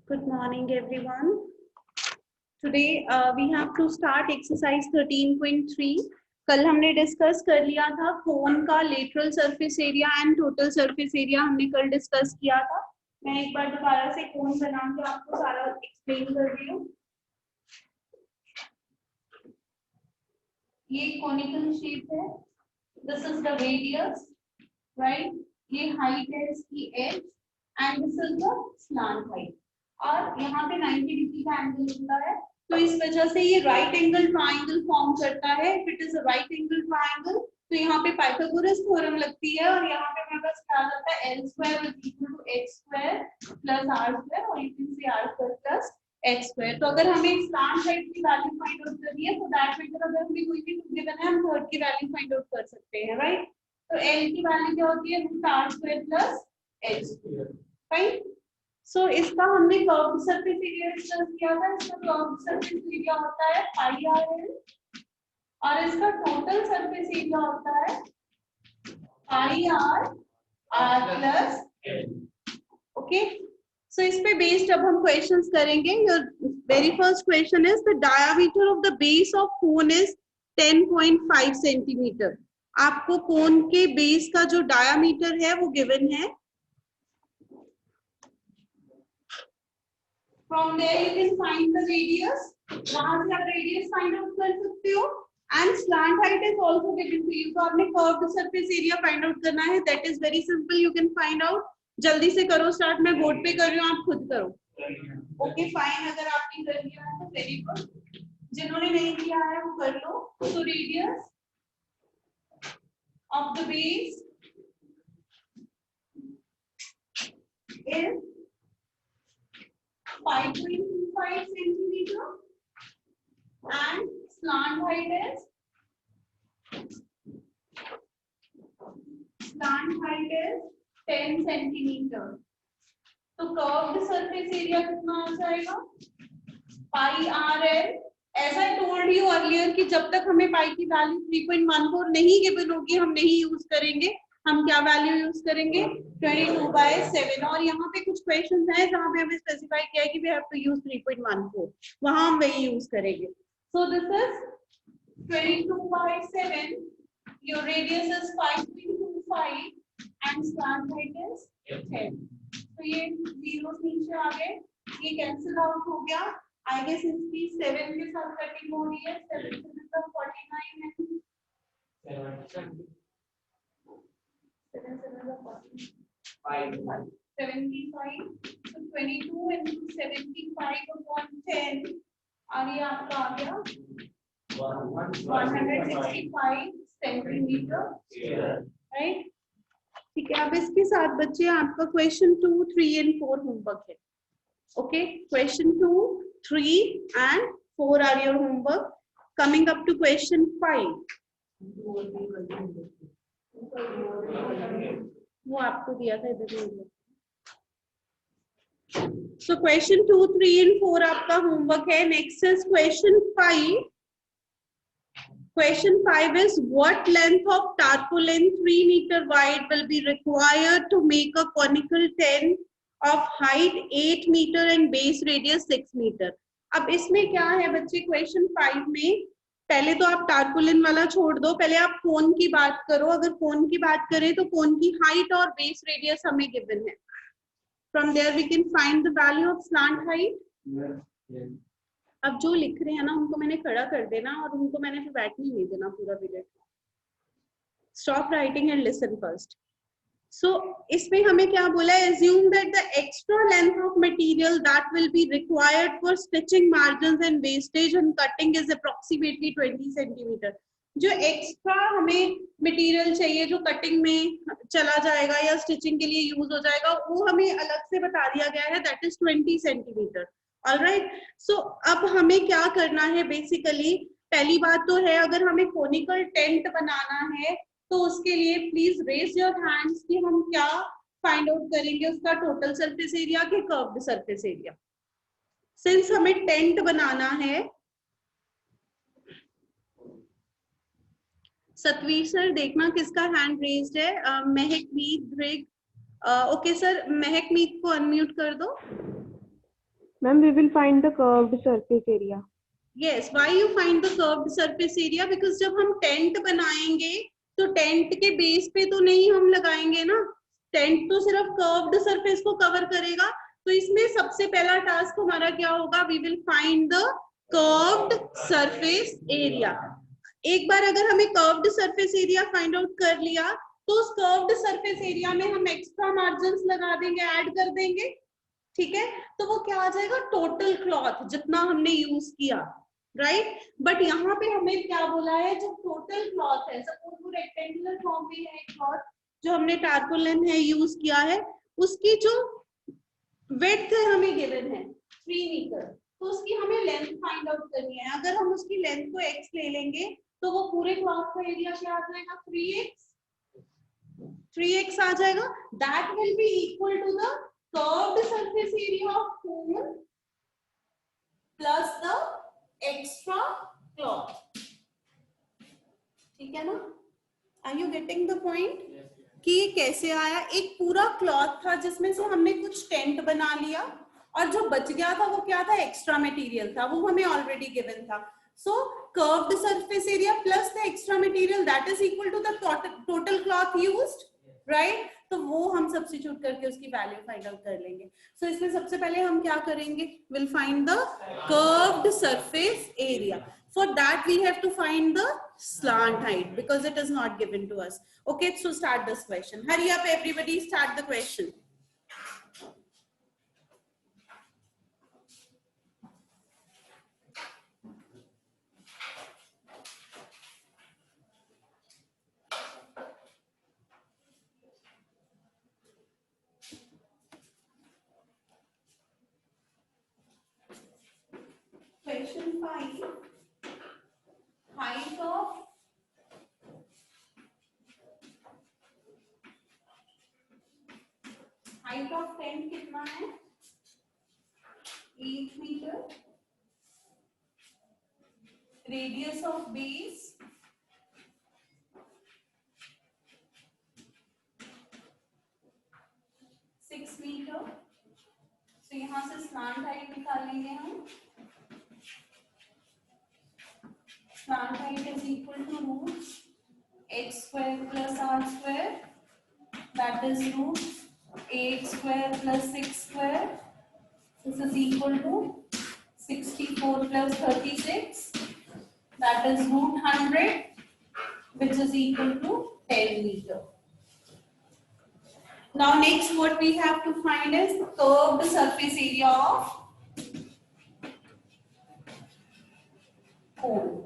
Good morning, everyone. Today we have to start exercise 13.3. कल हमने discuss कर लिया था कोन का lateral surface area and total surface area हमने कल डिस्कस किया था. मैं एक बार दोबारा से कोन बना के आपको सारा एक्सप्लेन कर रही हूँ. ये कोनिकल शेप है. This is the radius, right. ये हाइट है इसकी h and this is the slant height. और यहाँ पे 90 डिग्री का एंगल होता है, तो इस वजह से ये राइट एंगल ट्राइंगल फॉर्म करता है. If it is a right angle triangle तो यहाँ पे पाइथागोरस थ्योरम लगती है और यहाँ पे मेरे पास क्या आ जाता है L square is equal to x square plus r square और you can say r square plus x square. तो अगर हमें स्लांट हाइट की वैल्यू फाइंड आउट करनी है तो दैट मीन्स अगर हमें कोई भी गिवन है हम थर्ड की वैल्यू फाइंड आउट कर सकते हैं, राइट. तो L की वैल्यू क्या होती है √r square plus x square, right. So इसका हमने कर्व्ड सरफेस एरिया डिस्कस किया था. इसका कर्व्ड सरफेस एरिया होता है पाई आर एल और इसका टोटल सरफेस एरिया होता है पाई आर प्लस एल. ओके, सो इस पे बेस्ड अब हम क्वेश्चंस करेंगे. Your very first question is the diameter of the base of cone is 10.5 centimetre. आपको कोन के बेस का जो डायमीटर है वो गिवन है. From there you can find the radius. वहाँ से आप radius find out कर सकते हो. And slant height is also given to you. तो आपने curved surface area find out करना है. That is very simple. You can find out. जल्दी से करो start. मैं बोर्ड पे कर रही हूँ, आप खुद करो. Okay, fine. अगर आपने कर लिया है तो very good. जिन्होंने नहीं किया है वो कर लो. So radius of the base is 5.25 centimeter and slant height is 10 centimeter. तो कर्व्ड सरफेस एरिया कितना हो जाएगा pi r l. As I told you earlier कि जब तक हमें पाई की वैल्यू 3.14 नहीं गिवन होगी हम नहीं यूज करेंगे. हम क्या वैल्यू यूज करेंगे 22/7. और यहाँ पे कुछ क्वेश्चन है जहाँ पे हमें स्पेसिफाई किया है कि वी हैव टू यूज 3.14. वहां हम वही यूज करेंगे. So this is 22/7. Your radius is 5.25 and slant height is 10. तो ये जीरो नीचे आ गए, ये कैंसिल आउट हो गया. आई गेस इसकी 7 के साथ कटिंग हो रही है. 7 से मतलब 49 है. 75. So 22 into 75 upon 10 और ये आपका आ गया 165 सेंटीमीटर, राइट. ठीक है. अब इसके साथ बच्चे आपका क्वेश्चन 2, 3 एंड 4 होमवर्क है. Okay, question 2, 3 and 4 are your homework. Coming up to question 5. वो आपको दिया था इधर. So question 2, 3 and 4 आपका होमवर्क है. Next is question 5. Question 5 is what length of tarpaulin 3 meter wide will be required to make a conical tent of height 8 meter and base radius 6 meter. अब इसमें क्या है बच्चे क्वेश्चन 5 में पहले तो आप टारपुलिन वाला छोड़ दो, पहले आप कोन की बात करो. अगर कोन की बात करें तो कोन की हाइट और बेस रेडियस हमें गिवन है. From there we can find the value of slant height. अब जो लिख रहे हैं ना उनको मैंने खड़ा कर देना और उनको मैंने फिर बैठने नहीं देना पूरा period. Stop writing and listen first. So इसमें हमें क्या बोला है, assume that the extra length of material that will be required for stitching margins and wastage and cutting is approximately 20 centimeter. जो एक्स्ट्रा हमें मटेरियल चाहिए जो कटिंग में चला जाएगा या स्टिचिंग के लिए यूज हो जाएगा वो हमें अलग से बता दिया गया है, दैट इज 20 सेंटीमीटर. ऑलराइट. सो अब हमें क्या करना है बेसिकली, पहली बात तो है अगर हमें कोनिकल टेंट बनाना है तो उसके लिए प्लीज रेज योर हैंड्स कि हम क्या फाइंड आउट करेंगे, उसका टोटल सरफेस एरिया कि कर्व्ड सरफेस एरिया. सिंस हमें टेंट बनाना है, सतवीर सर देखना किसका हैंड रेज्ड है. महकमीत, ब्रिग. ओके सर, महकमीत को अनम्यूट कर दो. Ma'am, we will find the curved surface area. Yes, why you find the curved surface area? Because जब हम टेंट बनाएंगे तो टेंट के बेस पे तो नहीं हम लगाएंगे ना, टेंट तो सिर्फ कर्व्ड सरफेस को कवर करेगा। तो इसमें सबसे पहला टास्क हमारा क्या होगा? We will find the curved surface area. एक बार अगर हमें curved surface area find out कर लिया तो उस कर्व्ड सरफेस एरिया में हम एक्स्ट्रा मार्जिन्स लगा देंगे, ऐड कर देंगे, ठीक है? तो वो क्या आ जाएगा? टोटल क्लॉथ जितना हमने यूज किया, राइट? बट यहाँ पे हमें क्या बोला है? जो टोटल क्लॉथ है, सपोज वो रेक्टेंगुलर फॉर्म में है क्लॉथ जो हमने टारपोलिन है यूज किया है, उसकी जो विड्थ है हमें गिवन है 3 मीटर, तो उसकी हमें लेंथ फाइंड आउट करनी है। अगर हम उसकी लेंथ को x ले लेंगे तो वो पूरे क्लॉथ का एरिया क्या आ जाएगा? 3x आ जाएगा। That will be equal to the curved surface area of cone plus the extra cloth, ठीक है ना? Are you getting the point? कि ये कैसे आया? एक पूरा क्लॉथ था जिसमें से हमने कुछ टेंट बना लिया और जो बच गया था वो क्या था? एक्स्ट्रा मटेरियल था, वो हमें ऑलरेडी गिवन था। So curved surface area plus the extra material that is equal to the total cloth used, right? तो वो हम सब्स्टिट्यूट करके उसकी वैल्यू फाइंड आउट कर लेंगे। सो इसमें सबसे पहले हम क्या करेंगे? Will find the curved surface area. For that we have to find the slant height because it is not given to us. Okay, so start this question. Hurry up everybody, start the question. Question 5. Height of tent कितना है? 8 metre. Radius of base 6 metre. तो यहां से slant height निकालेंगे हम. Slant height is equal to root x square plus r square, that is root 8 square plus 6 square. This is equal to 64 plus 36, that is root 100, which is equal to 10 meter. Now next what we have to find is curved surface area of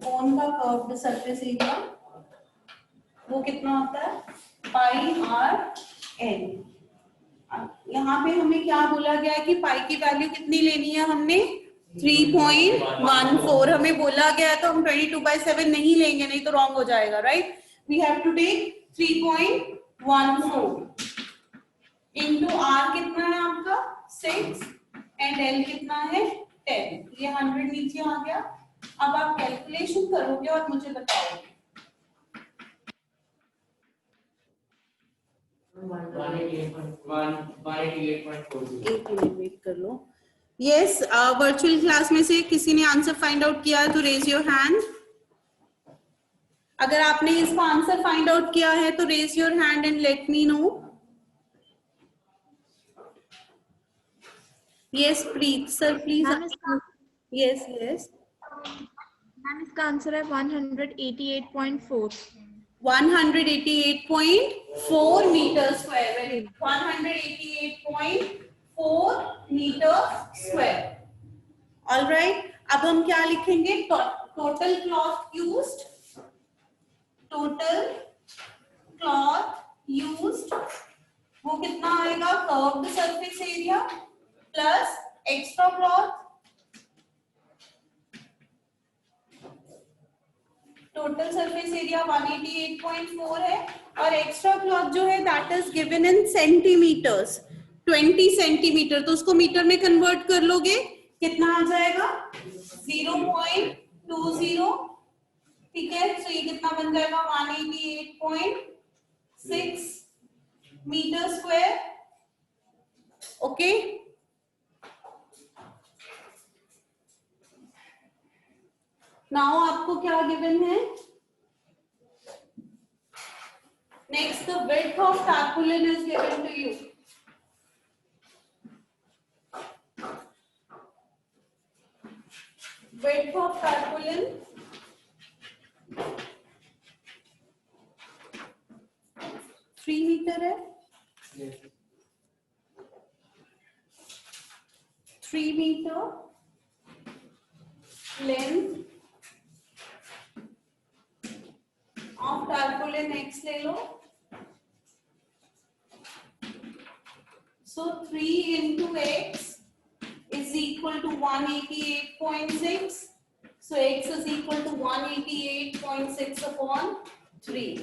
कोन का curved surface area वो कितना होता है? पाई are N. यहाँ पे हमें क्या बोला गया है कि पाई की वैल्यू कितनी लेनी है? हमने 3.14 हमें बोला गया है, तो हम 22/7 नहीं लेंगे, नहीं तो रॉन्ग हो जाएगा, right? We have to take 3.14 into r कितना है आपका? 6 एंड एल कितना है? 10. ये 100 नीचे आ गया. अब आप कैलकुलेशन करोगे और मुझे बताओगे. 188.42. वेट कर लो. यस, वर्चुअल क्लास में से किसी ने आंसर फाइंड आउट किया है तो रेज योर हैंड. अगर आपने इसका आंसर फाइंड आउट किया है तो raise your hand and let me know. Yes Preet sir please. Yes yes ma'am इसका आंसर है 188.4. 188.4 metre square. 188.4 metre square. Alright, अब हम क्या लिखेंगे? Total cloth used. Total cloth used वो कितना आएगा? Curved surface area plus extra cloth. Total surface area 188.4 है और एक्स्ट्रा क्लॉथ जो है that is given in centimetres, 20 centimetre. तो उसको मीटर में कन्वर्ट कर लोगे, कितना आ जाएगा? 0.20. ठीक है, तो ये कितना बन जाएगा? 188.6 मीटर स्क्वायर. ओके, नाउ आपको क्या गिवन है? Next the width of tarpaulin is given to you. Width of tarpaulin 3 metre है. 3 metre length of tarpaulin X ले लो. So 3 into X is equal to 188.6. So X is equal to 188.6 upon 3.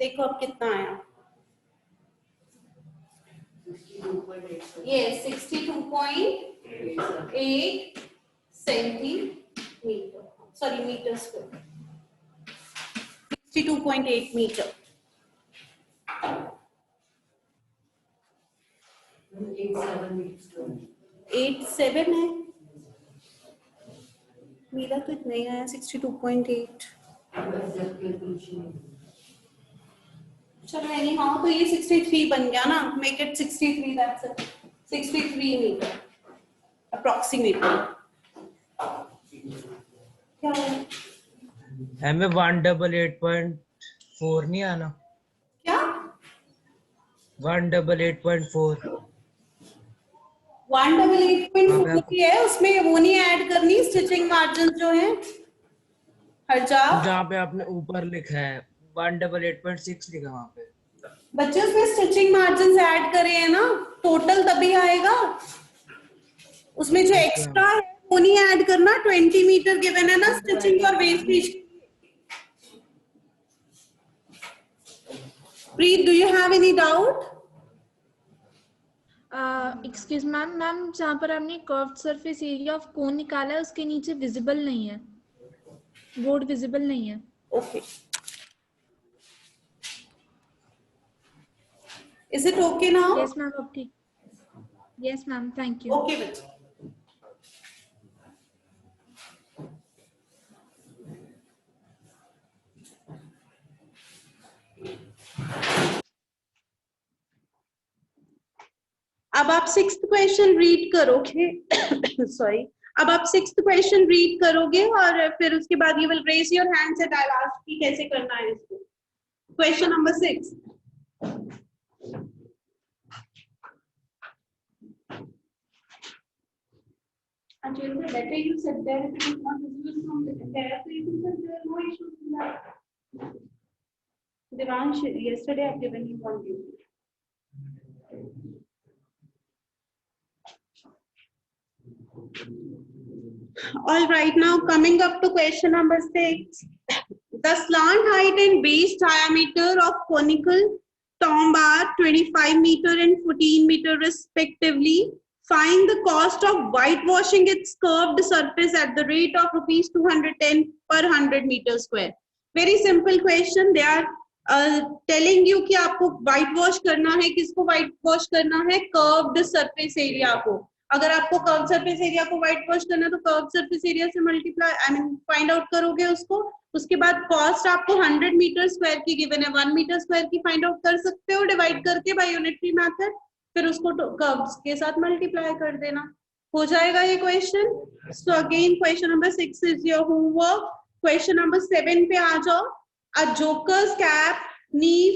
देखो अब कितना आया. Yes, 62.8 centimeter. Sorry, meter square. 62.8 meter. 87 है. मेरा तो इतना ही आया 62.8. चलो एनी हाउ तो ये 63 बन गया ना. Make it 63. That's it. 63 metre approximately. क्या है? हमें 188.4 नहीं आना. क्या? 188.4. 188.4 की है. उसमें वो नहीं ऐड करनी स्टिचिंग मार्जिन जो है. हट जाओ. जहाँ पे आपने ऊपर लिखा है 188.6 लिखा वहाँ पे. बच्चे उसमें स्टिचिंग मार्जिन ऐड करे हैं ना. टोटल तभी आएगा. उसमें जो एक्स्ट्रा है वो नहीं ऐड करना. 20 मीटर गिवन है ना स्टिचिंग और wastage. Preet, do you have any doubt? Excuse ma'am, जहाँ पर हमने कर्व्ड सरफेस एरिया ऑफ कोन निकाला है उसके नीचे विजिबल नहीं है. बोर्ड विजिबल नहीं है. Okay. Is it okay now? Yes ma'am. अब ठीक. Yes ma'am, thank you. Okay बच्चे. अब आप 6th क्वेश्चन रीड करोगे. सॉरी. अब आप 6th क्वेश्चन रीड करोगे और फिर उसके बाद you will raise your hands and I will ask कि कैसे करना है इसको. Question number 6. Until the letter you said there, if it is not visible from there, so you can say there are no issues in that. Devansh, yesterday I've given you one duty. All right, now coming up to question number 6. The slant height and base diameter of conical tomb are 25 meter and 14 meter respectively. Find the cost of whitewashing its curved surface at the rate of rupees 210 per 100 meter square. Very simple question. They are telling you कि आपको white wash करना है. किसको white wash करना है? Curved surface area को. अगर आपको कर्व सरफेस एरिया को व्हाइट वॉश करना है तो कर्व सरफेस एरिया से मल्टीप्लाई फाइंड आउट करोगे उसको. उसके बाद कॉस्ट आपको 100 मीटर स्क्वायर की गिवन है. 1 मीटर स्क्वायर की फाइंड आउट कर सकते हो डिवाइड करके बाय यूनिटरी मेथड. फिर उसको कर्व्स के साथ मल्टीप्लाई कर देना. हो जाएगा ये question. So again question number 6 is your homework. Question number 7 पे आ जाओ. A joker's cap need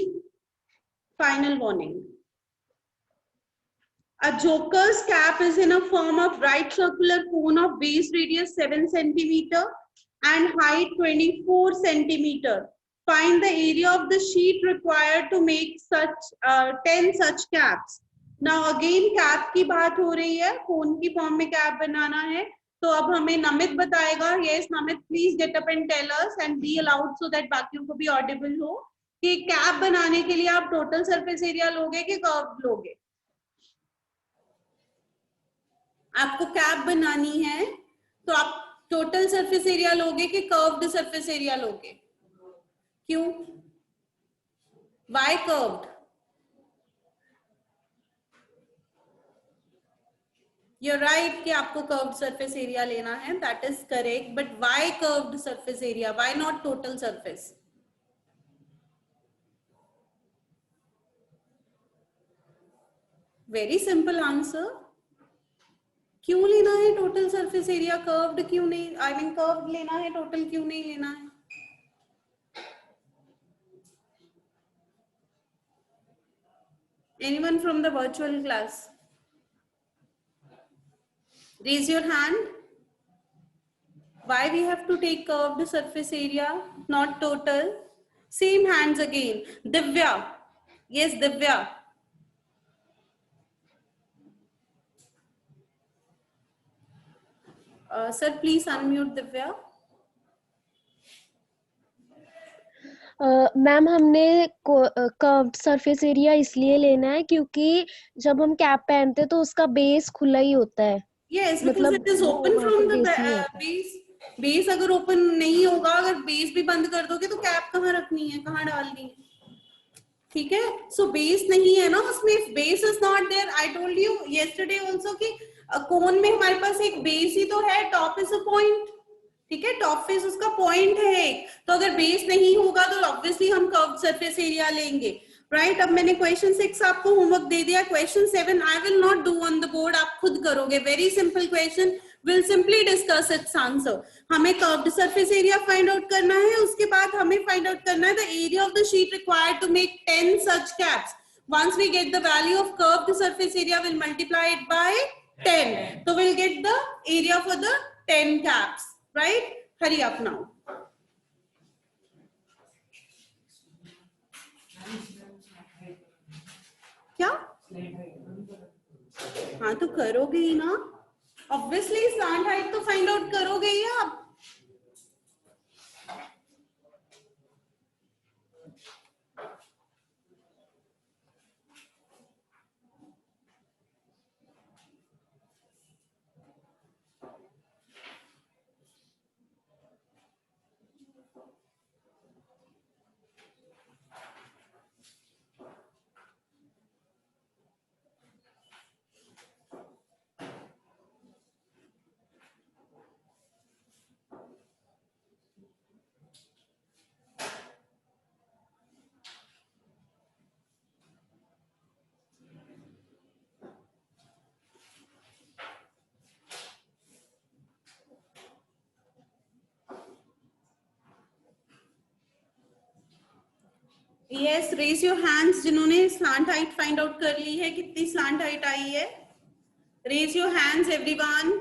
final warning. A joker's cap is in a form of right circular cone of base radius 7 centimeter and height 24 centimeter. Find the area of the sheet required to make such 10 such caps. Now again cap की बात हो रही है. cone की form में cap बनाना है. तो अब हमें नमित बताएगा. Yes, Namit, please get up and tell us and be loud so that बाकियों को भी audible हो कि cap बनाने के लिए आप total surface area लोगे कि curve लोगे. आपको कैप बनानी है तो आप टोटल सरफेस एरिया लोगे कि कर्व्ड सरफेस एरिया लोगे? क्यों? Y curved? You're right कि आपको curved surface area लेना है, that is correct. But why curved surface area? Why not total surface? Very simple answer. क्यों लेना है टोटल सरफेस एरिया? कर्व्ड क्यों नहीं, आई मीन कर्व्ड लेना है, टोटल क्यों नहीं लेना है? Anyone from the virtual class? Raise your hand. Why we have to take curved surface area, not total? Same hands again. Divya. Yes, Divya. Sir, please unmute Divya. Ma'am हमने curved surface area इसलिए लेना है क्योंकि जब हम cap पहनते हैं तो उसका बेस खुला ही होता है. Yes, because it is open from the base. Base अगर ओपन नहीं होगा, अगर बेस भी बंद कर दोगे तो कैप कहाँ रखनी है, कहाँ डालनी है? ठीक है, सो बेस नहीं है ना उसमें, base is not there. I told you yesterday also कि कोन में हमारे पास एक बेस ही तो है, टॉप इज अ पॉइंट. ठीक है, टॉप फेस उसका पॉइंट है. तो अगर बेस नहीं होगा तो ऑब्वियसली हम कर्व्ड सरफेस एरिया लेंगे, राइट? अब मैंने क्वेश्चन 6 आपको होमवर्क दे दिया. Question 7 I will not do on the board, आप खुद करोगे. Very simple question, will simply discuss its answer. हमें curved surface area find out करना है, उसके बाद हमें फाइंड आउट करना है the area of the sheet required to make 10 such caps. Once we get the value of curved surface area, we'll multiply it by 10. So we'll get the area for the 10 caps, right? Hurry up now. क्या? हाँ तो करोगे ही ना, obviously slant height तो find out करोगे ही आप. Yes, raise your hands जिन्होंने slant height find out कर ली है. कितनी slant height आई है? Raise your hands everyone.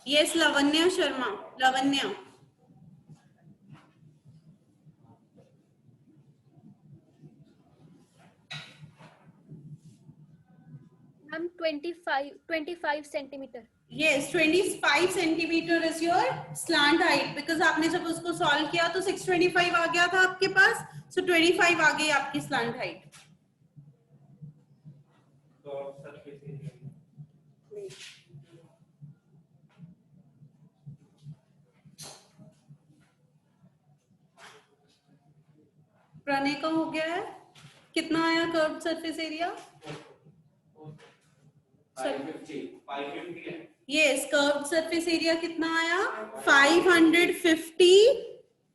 Yes, Lavanya Sharma. Lavanya. Ma'am, 25 centimeter. Yes, 25 centimeter is your slant height. Because आपने जब उसको solve किया तो 625 आ गया था आपके पास. So 25 आ गई आपकी slant height. प्रणय का हो गया है. कितना आया curved surface area? 550. Yes, curved surface area कितना आया? 550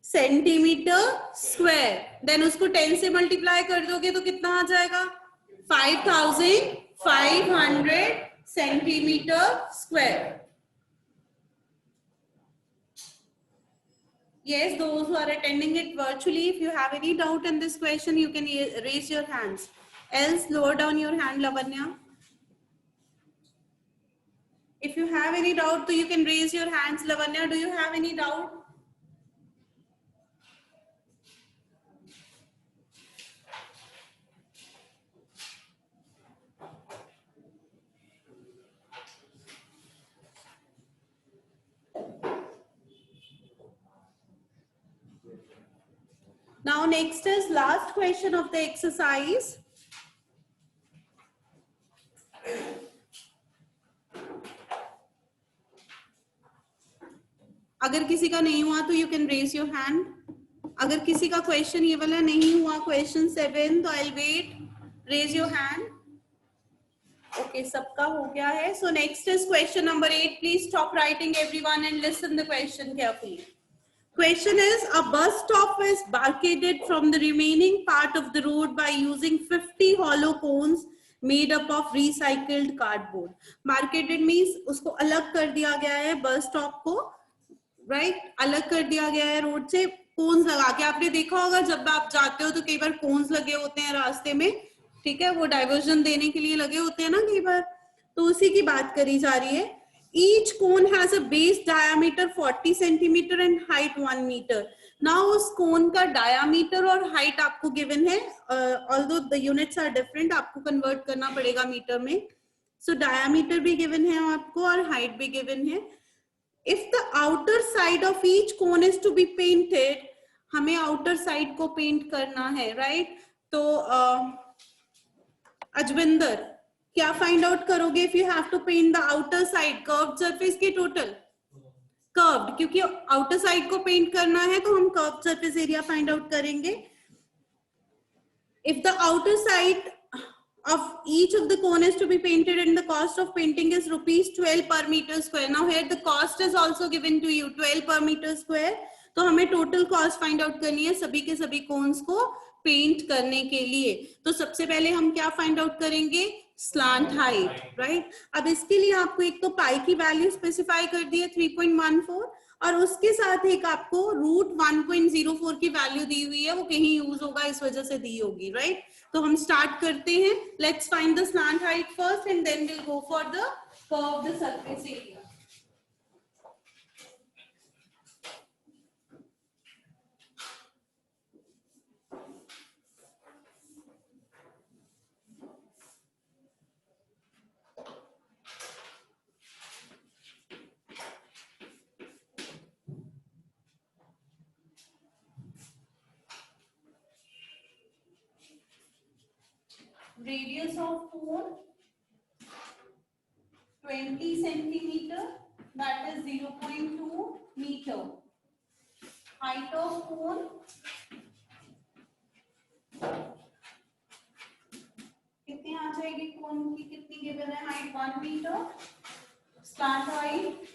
सेंटीमीटर स्क्वायर. देन उसको 10 से मल्टीप्लाई कर दोगे तो कितना आ जाएगा? 5500 centimetre square. Yes, those who are attending it virtually, if you have any doubt in this question, you can raise your hands. Else, lower down your hand, Lavanya. If you have any doubt, so you can raise your hands. Lavanya, do you have any doubt? Now next is last question of the exercise. अगर किसी का नहीं हुआ तो you can raise your hand. अगर किसी का question ये वाला नहीं हुआ, क्वेश्चन 7, तो I wait, raise your hand. Okay, सबका हो गया है। So next is question number 8. Please stop writing everyone and listen the question carefully. Question is, a bus stop is barricaded from the remaining part of the road by using 50 hollow cones made up of recycled cardboard. Barricaded means उसको अलग कर दिया गया है, bus stop को, right? अलग कर दिया गया है रोड से कोन्स लगा के. आपने देखा होगा जब आप जाते हो तो कई बार कोन्स लगे होते हैं रास्ते में, ठीक है, वो डाइवर्जन देने के लिए लगे होते हैं ना कई बार, तो उसी की बात करी जा रही है. Each cone has a base diameter 40 centimeter and height 1 meter. Now उस cone का diameter और height आपको given है, although the units are different, आपको convert करना पड़ेगा मीटर में. So diameter भी given है आपको और height भी given है. If the outer side of each cone is to be painted, हमें outer side को paint करना है, right? तो अजविंदर क्या फाइंड आउट करोगे? If you have to paint the outer side, curved surface की टोटल कर्व्ड, क्योंकि आउटर साइड को पेंट करना है तो हम curved surface area find out करेंगे. If the outer side of each of the cone is to be painted and the cost of painting is ₹12 per meter square. Now here the cost is also given to you, 12 per meter square. तो हमें total cost find out करनी है सभी के सभी cons को paint करने के लिए. तो सबसे पहले हम क्या फाइंड आउट करेंगे? Slant height, right? अब इसके लिए आपको एक तो पाई की वैल्यू स्पेसिफाई कर दी है 3.14 और उसके साथ एक आपको √1.04 की वैल्यू दी हुई है, वो कहीं यूज होगा इस वजह से दी होगी, राइट? तो हम स्टार्ट करते हैं. Let's find the slant height first and then will go for the curved surface area. Radius of cone 20 centimeter, that is 0.2 meter. Height of cone कितनी आ जाएगी? कोन की कितनी गिवन है? Height 1 metre. Slant height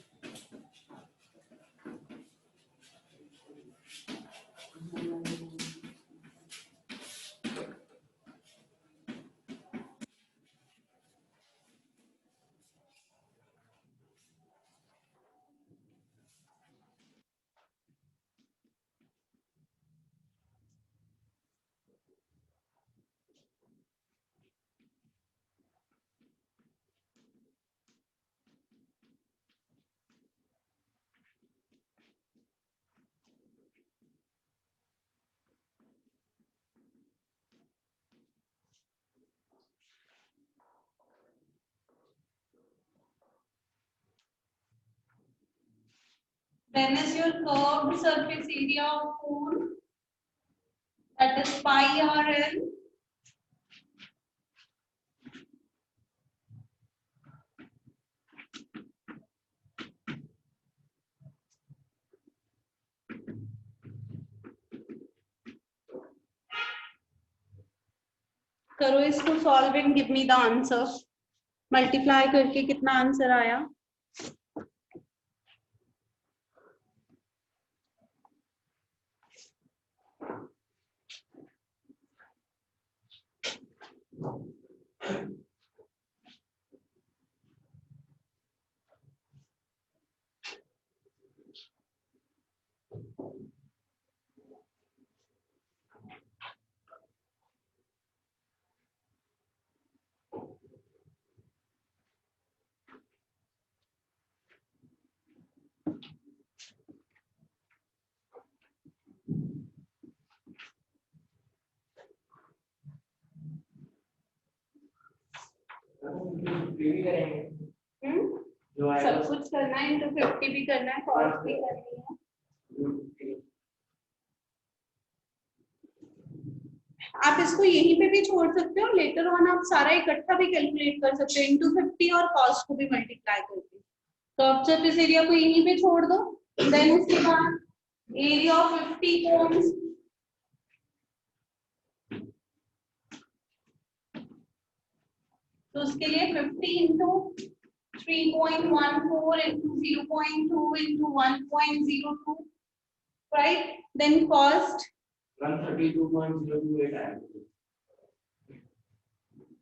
then is your curved surface area of cone, that is pi RL. करो इसको solve and give me the answer. Multiply करके कितना answer आया? सब कुछ करना है, इंटू 50 भी करना है, कॉस्ट भी करनी है. आप इसको यहीं पे भी छोड़ सकते हो, लेटर ऑन आप सारा इकट्ठा भी कैलकुलेट कर सकते हो इंटू 50 और कॉस्ट को भी मल्टीप्लाई करके. कर्व्ड सरफेस एरिया को यहीं पे छोड़ दो. देन उसके बाद एरिया ऑफ 50 कोन्स तो उसके लिए 50 into 3.14 into 0.2 into 1.02, right? Then cost 132.028 आया।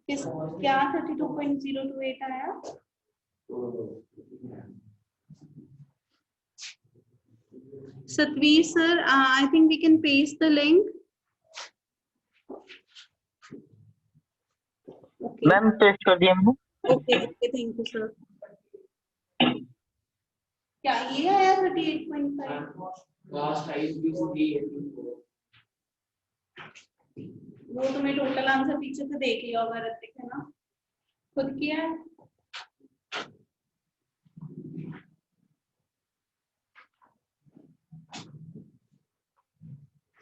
क्या 32.028 आया? Satvir sir, I think we can paste the link. Okay. Ma'am test कर दिया मैंने। Okay, thank you sir. क्या ये आया 38.5? Last ISBC वो तुम्हें टोटल आंसर पीछे से देख लिया होगा ऋतिक, है ना? खुद किया है?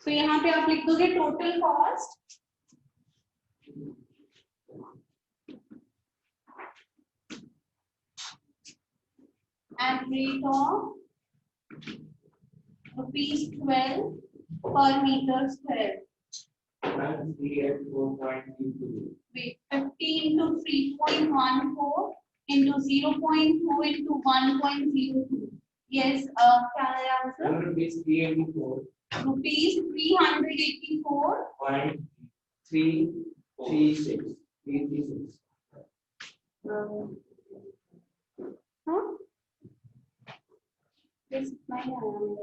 तो यहाँ पे आप लिख दोगे total cost at rate of ₹12 per meter square. Wait, 50 into 3.14 into 0.2 into 1.02. Yes, क्या है आंसर? rupees 384. Rupees 384.336. हाँ? Yes, इतना ही आया मेरा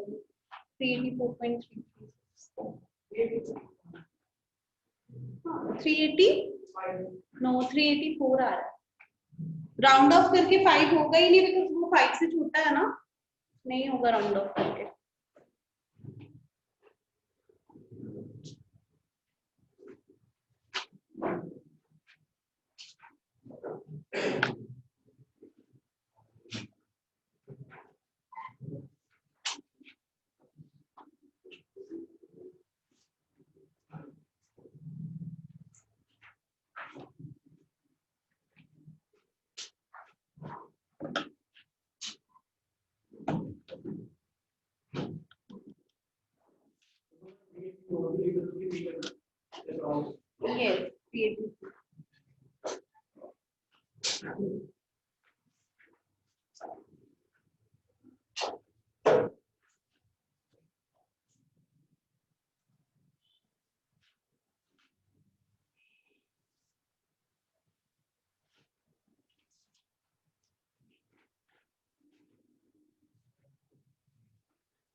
384.336. हाँ, 380? No, 384 आ रहा है. राउंड ऑफ करके 5 होगा ही नहीं, बिकॉज वो 5 से छोटा है ना, नहीं होगा राउंड ऑफ करके. Yes, 384.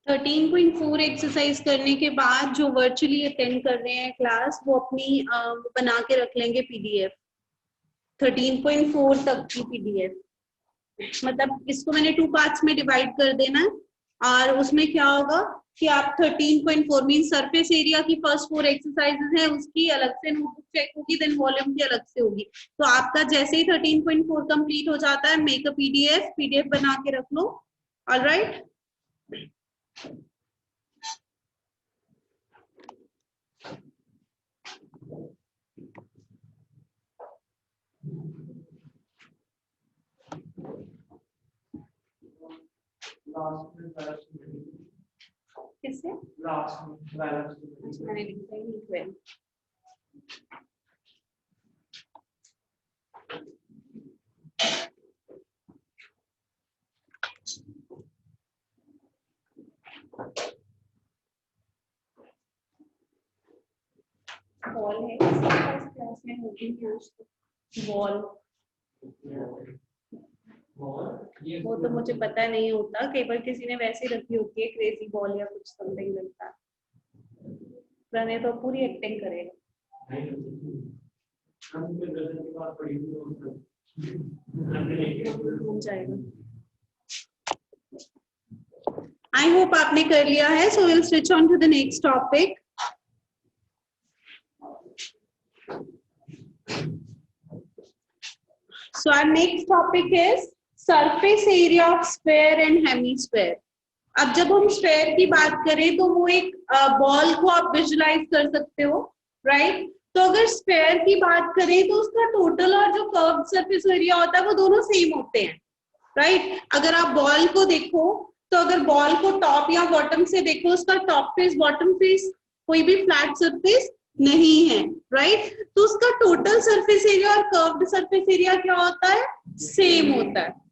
थर्टीन 13.4 एक्सरसाइज करने के बाद जो वर्चुअली अटेंड कर रहे हैं क्लास, वो अपनी बना के रख लेंगे पीडीएफ 13.4 तक की पीडीएफ. मतलब इसको मैंने 2 पार्ट्स में डिवाइड कर देना है, और उसमें क्या होगा कि आप 13.4 मीन सरफेस एरिया की फर्स्ट 4 एक्सरसाइजेज हैं, उसकी अलग से नोटबुक चेक होगी, देन वॉल्यूम की अलग से होगी. तो आपका जैसे ही 13.4 कंप्लीट हो जाता है, मेक अ पीडीएफ बना के रख लो. ऑलराइट, किससे? मैंने लिखा ही नहीं 12. बॉल है क्लास में, होगी नहीं आज तक बॉल. वो तो मुझे पता नहीं होता, कई बार किसी ने वैसे रखी होती है क्रेजी बॉल या कुछ समथिंग लगता है. प्रणय तो पूरी एक्टिंग करेगा. हो जाएगा. आई होप आपने कर लिया है. So will switch on to the next topic. So our next topic is surface area of sphere and hemisphere. अब जब हम स्फेयर की बात करें तो वो एक बॉल को आप विजुलाइज कर सकते हो, राइट? तो अगर स्फेयर की बात करें तो उसका टोटल और जो कर्व सरफेस एरिया होता है वो दोनों सेम होते हैं, राइट? अगर आप बॉल को देखो तो अगर बॉल को टॉप या बॉटम से देखो, उसका टॉप फेस बॉटम फेस कोई भी फ्लैट सरफेस नहीं है, राइट? तो उसका टोटल सरफेस एरिया और कर्व्ड सरफेस एरिया क्या होता है? सेम होता है.